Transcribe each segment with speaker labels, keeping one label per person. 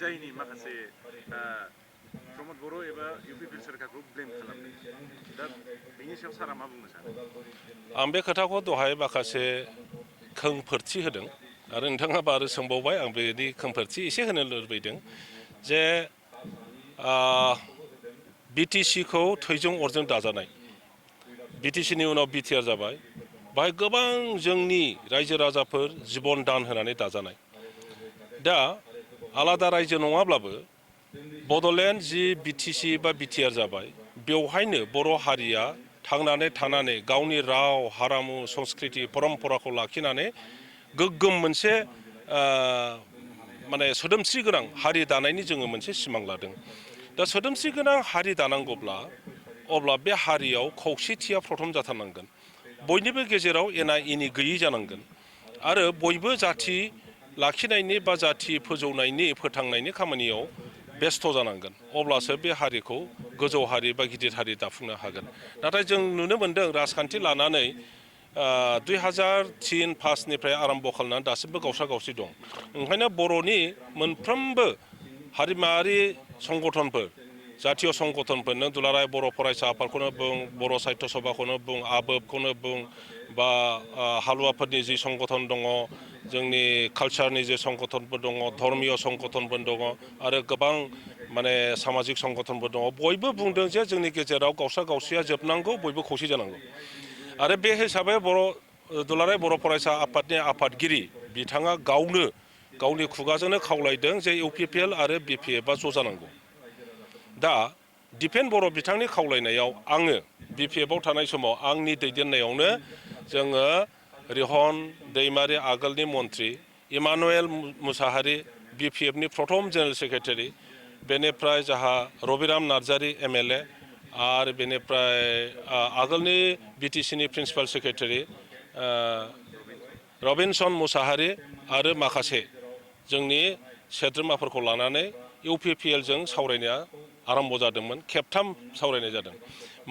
Speaker 1: जायनि माखासे प्रमद बर' एबा इउपिपिएल सोरखारखौ ब्लेम खालामदों दा बेनि सायाव सारा मा बुंनो सानो?
Speaker 2: आं बे खोथाखौ दहाय माखासे खोंफोरथि होदों आरो नोंथाङाबो आरो सोंबावबाय आं बेनि खोंफोरथि एसे होनो लुबैदों जे बिटिसिखौ थैजों अरजों दाजानाय बिटिसिनि उनाव बिटिआर जाबाय बाहाय गोबां जोंनि रायजो राजाफोर जिबन दान होनानै दाजानाय दा आलादा रायजो नङाब्लाबो बड'लेण्ड जि बिटिसि बा बिटिआर जाबाय बेवहायनो बर' हारिया थांनानै थानानै गावनि राव हारिमु संस्कृति परम्पराखौ लाखिनानै गोग्गोम मोनसे माने सोदोमस्रि गोनां हारि दानायनि जोङो मोनसे सिमां लादों दा सोदोमस्रि गोनां हारि दानांगौब्ला अब्ला बे हारियाव खौसेथिया प्रथम जाथारनांगोन बयनिबो गेजेराव एना एनि गैयै जानांगोन आरो बयबो जाथि लाखिनायनि बा जाथि फोजौनायनि फोथांनायनि खामानियाव बेस्थ' जानांगोन अब्लासो बे हारिखौ गोजौ हारि बा गिदिर हारि दाफुंनो हागोन नाथाय जों नुनो मोन्दों राजखान्थि लानानै 2003-5निफ्राय आरम्भ खालामनानै दासिमबो गावस्रा गावस्रि दं ओंखायनो बर'नि मोनफ्रोमबो हारिमायारि संगठनफोर जातीय संगठनफोर नों दुलाराय बर' फरायसा आफादखौनो बुं बर' साहित्य सभाखौनो बुं आबोबखौनो बुं बा हालुवाफोरनि जि संगठन दङ जोंनि कालचारनि जे संगठनफोर दङ धर्मीय संगठनफोर दङ आरो गोबां माने सामाजिक संगठनफोर दङ बयबो बुंदों जे जोंनि गेजेराव गावस्रा गावस्रिया जोबनांगौ बयबो खौसे जानांगौ आरो बे हिसाबै दुलाराय बर' फरायसा आफादनि आफादगिरि बिथाङा गावनि खुगाजोंनो खावलायदों जे इउपिपिएल आरो बिपिएफआ ज' जानांगौ दा दिपेन बर' बिथांनि खावलायनायाव आङो बिपिएफआव थानाय समाव आंनि दैदेननायावनो जोङो रिहन दैमारि आगोलनि मन्त्रि इमानुएल मुसाहारि बिपिएफनि प्रथम जेनेरेल सेक्रेटारि बेनिफ्राय जोंहा रबिराम नार्जारि एमएलए आरो बेनिफ्राय आगोलनि बिटिसिनि प्रिन्सिपाल सेक्रेटारि रबिनसन मुसाहारि आरो माखासे जोंनि सोद्रोमाफोरखौ लानानै इउपिपिएलजों सावरायनाया आरम्भ जादोंमोन खेबथाम सावरायनाय जादों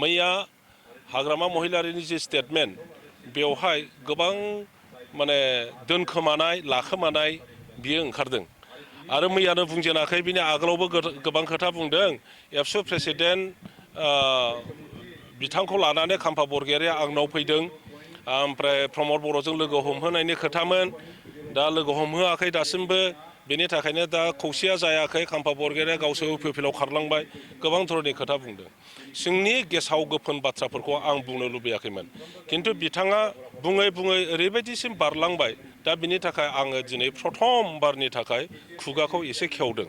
Speaker 2: मैया हाग्रामा महिलारिनि जि स्टेटमेन्ट बेवहाय गोबां माने दोनखोमानाय लाखोमानाय बियो ओंखारदों आरो मैयानो बुंजेनाखै बिनि आगोलावबो गोबां खोथा बुंदों एबसु प्रेसिडेन्ट बिथांखौ लानानै खाम्फा बरगयारिया आंनाव फैदों ओमफ्राय प्रमद बर'जों लोगो हमहोनायनि खोथामोन दा लोगो हमहोआखै दासिमबो बेनि थाखायनो दा खौसेया जायाखै खाम्फा बरगयारिया गावसोर इउपिपिएलआव खारलांबाय गोबां धरननि खोथा बुंदों सिंनि गेसाव गोफोन बाथ्राफोरखौ आं बुंनो लुबैयाखैमोन खिन्थु बिथाङा बुङै बुङै ओरैबायदिसिम बारलांबाय दा बिनि थाखाय आङो दिनै प्रथम बारनि थाखाय खुगाखौ एसे खेवदों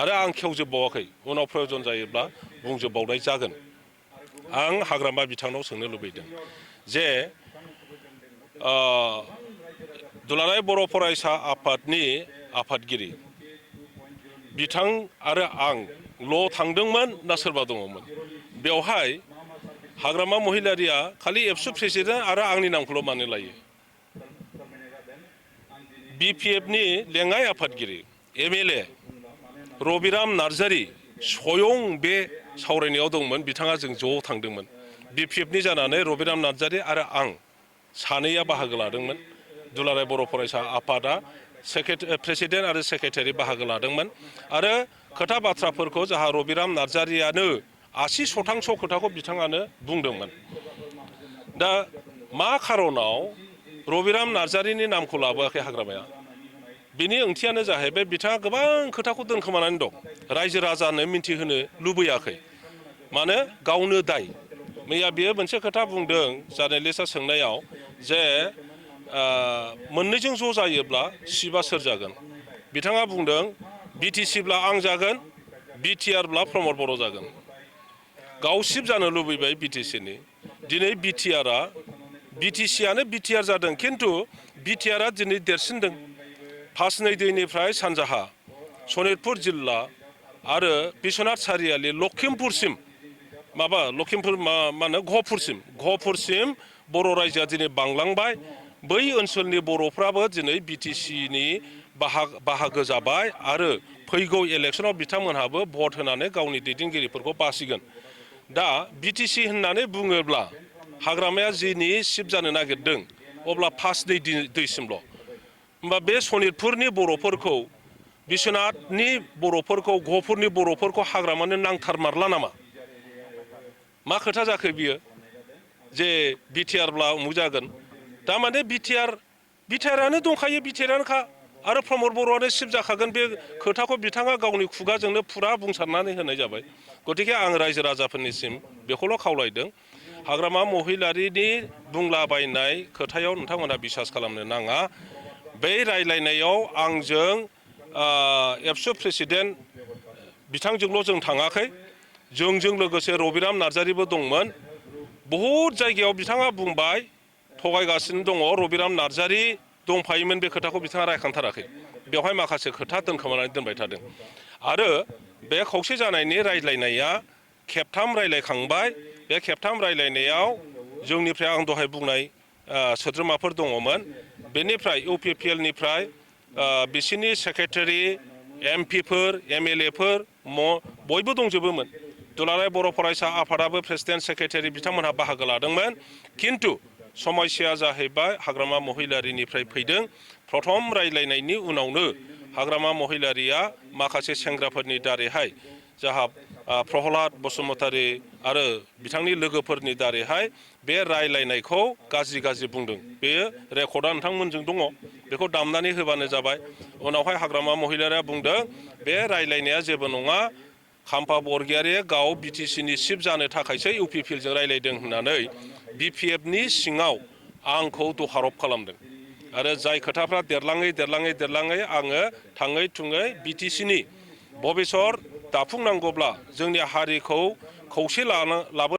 Speaker 2: आरो आं खेवजोबबावाखै उनाव प्रयजन जायोब्ला बुंजोबबावनाय जागोन आं हाग्रामा बिथांनाव सोंनो लुबैदों जे दुलाराय बर' फरायसा आफादनि आफादगिरि बिथां आरो आंल' थांदोंमोन ना सोरबा दङमोन बेवहाय हाग्रामा महिलारिया खालि एबसु प्रेसिडेन्ट आरो आंनि नामखौल' मानो लायो बिपिएफनि लेङाइ आफादगिरि एमएलए रबिराम नार्जारि स्वयं बे सावरायनायाव दंमोन बिथाङा जों ज' थांदोंमोन बिपिएफनि जानानै रबिराम नार्जारि आरो आं सानैया बाहागो लादोंमोन दुलाराय बर' फरायसा आफादा प्रेसिडेन्ट आरो सेक्रेटारि बाहागो लादोंमोन आरो खोथा बाथ्राफोरखौ जोंहा रबिराम नार्जारियानो 80% खोथाखौ बिथाङानो बुंदोंमोन दा मा खारनाव रबिराम नार्जारिनि नामखौ लाबोआखै हाग्रामाया बिनि ओंथियानो जाहैबाय बिथाङा गोबां खोथाखौ दोनखोमानानै दं रायजो राजानो मिन्थिहोनो लुबैयाखै मानो गावनो दाय मैया बियो मोनसे खोथा बुंदों जार्नेलिस्टआ सोंनायाव जे मोननैजों ज' जायोब्ला सिबा सोर जागोन बिथाङा बुंदों बिटिसिब्ला आं जागोन बिटिआरब्ला प्रमद बर' जागोन गावसिब जानो लुबैबाय बिटिसिनि दिनै बिटिसिआनो बिटिआर जादों खिन्थु बिटिआरआ दिनै देरसिनदों फास नैदैनिफ्राय सानजाहा सनितपुर जिल्ला आरो बिश्वनाथ सारियालि लखिमपुरसिम लखिमपुर गहपुरसिम बर' रायजोआ दिनै बांलांबाय बै ओनसोलनि बर'फ्राबो दिनै बिटिसिनि बाहागो जाबाय आरो फैगौ इलेक्सनाव बिथांमोनहाबो भट होनानै गावनि दैदेनगिरिफोरखौ बासिगोन दा बिटिसि होननानै बुङोब्ला हाग्रामाया जिनि सिफ जानो नागिरदों अब्ला फास दैसिमल' होमबा बे सनितपुरनि बर'फोरखौ बिश्वनाथनि बर'फोरखौ गहपुरनि बर'फोरखौ हाग्रामानो नांथारमारला नामा मा खोथा जाखो बियो जे बिटिआरब्ला उमुक जागोन थारमाने बिटिआरानो दंखायो बिटिआरानोखा आरो प्रमद बर'आनो सिफ जाखागोन बे खोथाखौ बिथाङा गावनि खुगाजोंनो फुरा बुंसारनानै होनाय जाबाय गतिके आं रायजो राजाफोरनिसिम बेखौल' खावलायदों हाग्रामा महिलारिनि बुंलाबायनाय खोथायाव नोंथांमोना बिसास खालामनो नाङा बै रायलायनायाव आंजों एबसु प्रेसिडेन्ट बिथांजोंल' जों थाङाखै जोंजों लोगोसे रबिराम नार्जारिबो दंमोन बहुद जायगायाव बिथाङा बुंबाय थगायगासिनो दङ रबिराम नार्जारि दंफायोमोन बे खोथाखौ बिथाङा रायखांथाराखै बेवहाय माखासे खोथा दोनखोमानानै दोनबाय थादों आरो बे खौसे जानायनि रायज्लायनाया खेबथाम रायज्लायखांबाय बे खेबथाम रायज्लायनायाव जोंनिफ्राय आं दहाय बुंनाय सोद्रोमाफोर दङमोन बेनिफ्राय इउपिपिएलनिफ्राय बिसिनि सेक्रेटारि एमपिफोर एमएलएफोर बयबो दंजोबोमोन दुलाराय बर' फरायसा आफादाबो प्रेसिडेन्ट सेक्रेटारि बिथांमोनहा बाहागो लादोंमोन खिन्थु समस्याया जाहैबाय हाग्रामा महिलारिनिफ्राय फैदों प्रथम रायज्लायनायनि उनावनो हाग्रामा महिलारिया माखासे सेंग्राफोरनि दारैहाय जाहा प्रहलाद बसुमतारी आरो बिथांनि लोगोफोरनि दारैहाय बे रायलायनायखौ गाज्रि बुंदों बेयो रेकर्डआ नोंथांमोनजों दङ बेखौ दामनानै होबानो जाबाय उनावहाय हाग्रामा महिलारिया बुंदों बे रायलायनाया जेबो नङा खाम्फा बरगयारिया गाव बिटिसिनि चिफ जानो थाखायसो इउपिपिएलजों रायलायदों होननानै बिपिएफनि सिङाव आंखौ दहारब खालामदों आरो जाय खोथाफ्रा देरलाङै आङो थाङै थुङै बिटिसिनि भबिसत दाफुंनांगौब्ला जोंनि हारिखौ खौसे लाबो